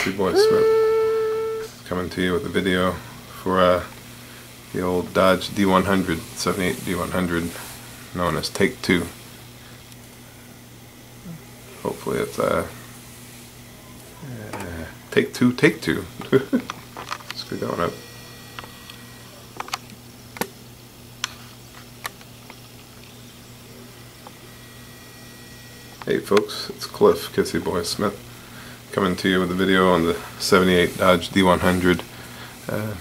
Casey Boy Smith, coming to you with a video for the old Dodge D100, 78 D100, known as Take Two. Hopefully it's Take Two. Let's get going up. Hey folks, it's Cliff, Casey Boy Smith, coming to you with a video on the 78 Dodge D100,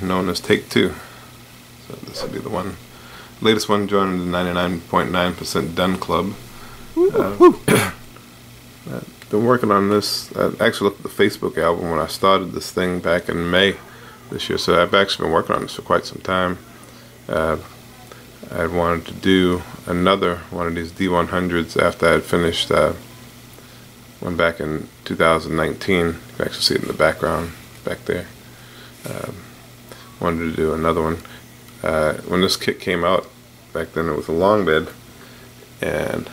known as Take Two. So this will be the one, latest one, joining the 99.9% Done Club. I've been working on this. I actually looked at the Facebook album when I started this thing back in May this year, so I've actually been working on this for quite some time. I had wanted to do another one of these D100s after I had finished one back in 2019. You can actually see it in the background back there. Wanted to do another one. When this kit came out back then, it was a long bed, and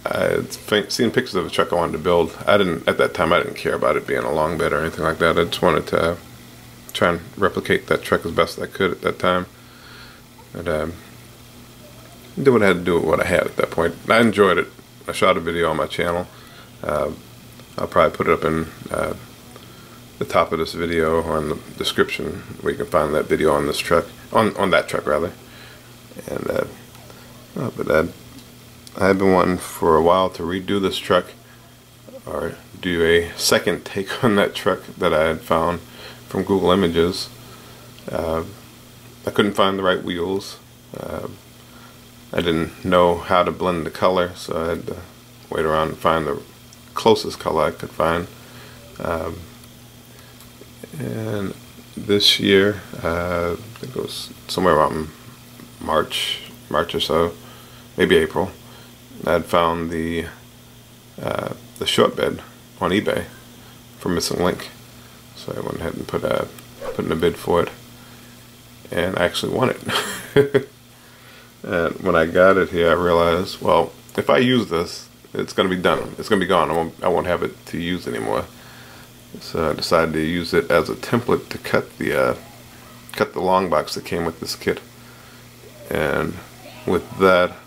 I had seen pictures of a truck I wanted to build. At that time I didn't care about it being a long bed or anything like that. I just wanted to try and replicate that truck as best I could at that time. And did what I had to do with what I had at that point. I enjoyed it. I shot a video on my channel. I'll probably put it up in the top of this video or in the description where you can find that video on this truck, on that truck rather. And I have been wanting for a while to redo this truck or do a second take on that truck that I had found from Google Images. I couldn't find the right wheels. I didn't know how to blend the color, so I had to wait around and find the closest color I could find. And this year, I think it was somewhere around March or so, maybe April, I had found the short bed on eBay for Missing Link. So I went ahead and put in a bid for it, and I actually won it. And when I got it here, I realized, well, if I use this, it's going to be done. It's going to be gone. I won't have it to use anymore. So I decided to use it as a template to cut the long box that came with this kit. And with that,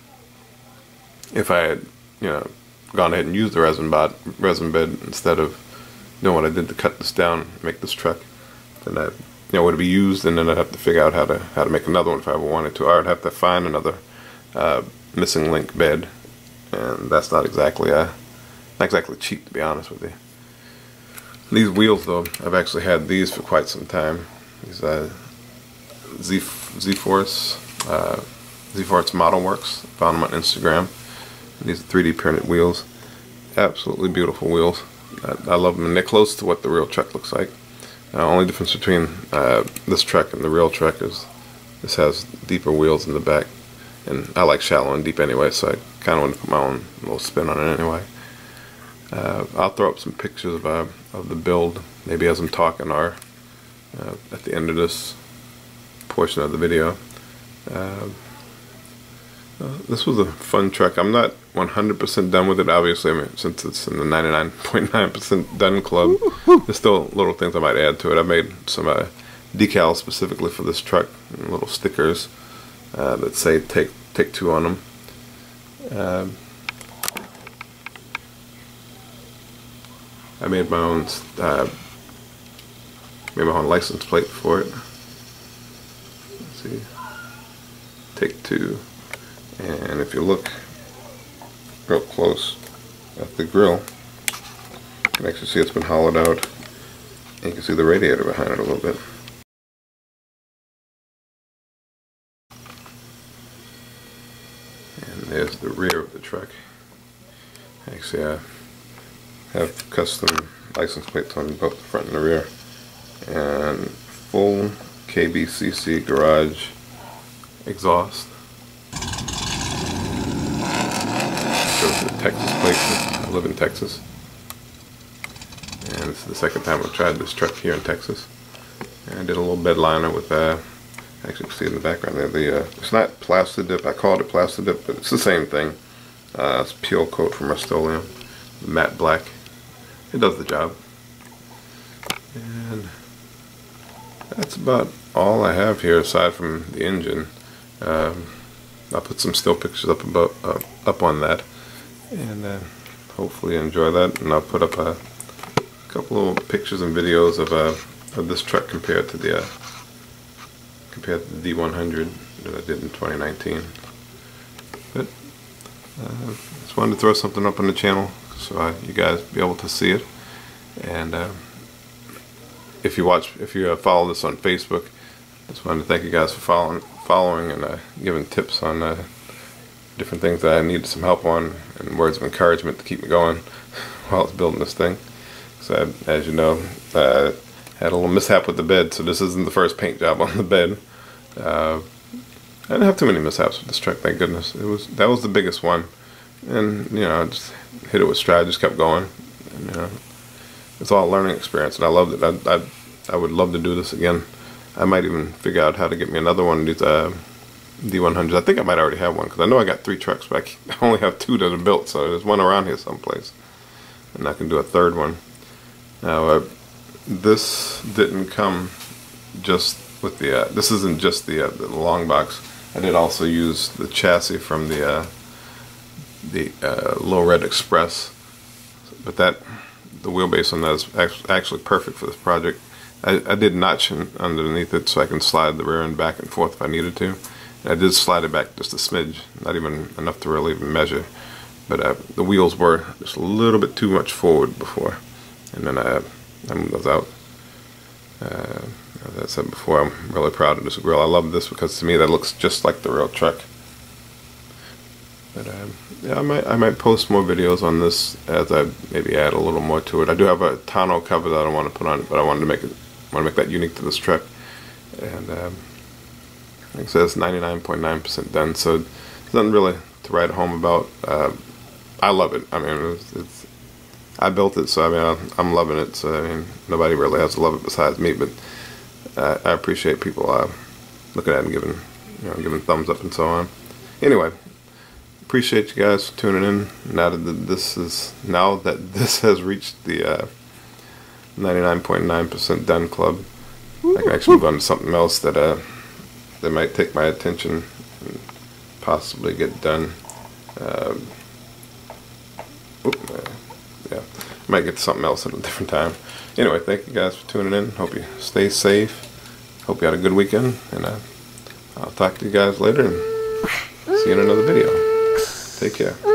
if I had, gone ahead and used the resin bed instead of doing what I did to cut this down and make this truck, then that would be used, and then I'd have to figure out how to make another one if I ever wanted to. Or I'd have to find another Missing Link bed, and that's not exactly cheap, to be honest with you. These wheels, though, I've actually had these for quite some time. These Z-Force Model Works. Found them on Instagram. These are 3D printed wheels. Absolutely beautiful wheels. I love them, and they're close to what the real truck looks like. Only difference between this truck and the real truck is this has deeper wheels in the back, and I like shallow and deep anyway, so I kind of want to put my own little spin on it anyway. I'll throw up some pictures of the build, maybe as I'm talking, or at the end of this portion of the video. This was a fun truck. I'm not 100% done with it, obviously. I mean, since it's in the 99.9% done club, there's still little things I might add to it. I made some decals specifically for this truck, and little stickers that say Take Two on them. I made my own license plate for it. Let's see, Take Two. And if you look real close at the grill, you can actually see it's been hollowed out, and you can see the radiator behind it a little bit. And there's the rear of the truck. Actually, I have custom license plates on both the front and the rear, and full KBCC Garage exhaust. Shows the Texas plate. I live in Texas, and this is the second time I've tried this truck here in Texas. And I did a little bed liner with actually you can see in the background there, it's not Plastidip, I called it Plastidip, but it's the same thing. It's peel coat from Rust-Oleum, matte black. It does the job. And that's about all I have here aside from the engine. I'll put some still pictures up on that, and hopefully you enjoy that. And I'll put up a couple of pictures and videos of this truck compared to the D100 that I did in 2019. But just wanted to throw something up on the channel so you guys be able to see it. And if you follow this on Facebook, just wanted to thank you guys for following and giving tips on different things that I needed some help on, and words of encouragement to keep me going while I was building this thing. So as you know, I had a little mishap with the bed, so this isn't the first paint job on the bed. I didn't have too many mishaps with this truck, thank goodness. That was the biggest one, and you know, I just hit it with stride, just kept going. And, you know, it's all a learning experience, and I loved it. I would love to do this again. I might even figure out how to get me another one of these D100s. I think I might already have one, because I know I got 3 trucks, but I only have 2 that are built, so there's one around here someplace, and I can do a third one. Now, this didn't come just with the. This isn't just the long box. I did also use the chassis from the Low Red Express, but the wheelbase on that is actually perfect for this project. I did notch underneath it so I can slide the rear end back and forth if I needed to. And I did slide it back just a smidge, not even enough to really even measure. But the wheels were just a little bit too much forward before, and then I moved those out. As I said before, I'm really proud of this grill. I love this because to me that looks just like the real truck. But yeah, I might post more videos on this as I maybe add a little more to it. I do have a tonneau cover that I want to put on it, but I wanted to make that unique to this truck. And like I said, it's 99.9% done, so there's nothing really to write home about. I love it. I mean, I built it, so I mean, I'm loving it. So I mean, nobody really has to love it besides me. But I appreciate people looking at it and giving thumbs up and so on. Anyway, appreciate you guys tuning in. Now that this has reached the 99.9% done club, I can actually move on to something else that might take my attention and possibly get done. Yeah, I might get to something else at a different time. Anyway, thank you guys for tuning in. Hope you stay safe. Hope you had a good weekend, and I'll talk to you guys later and see you in another video. Take care.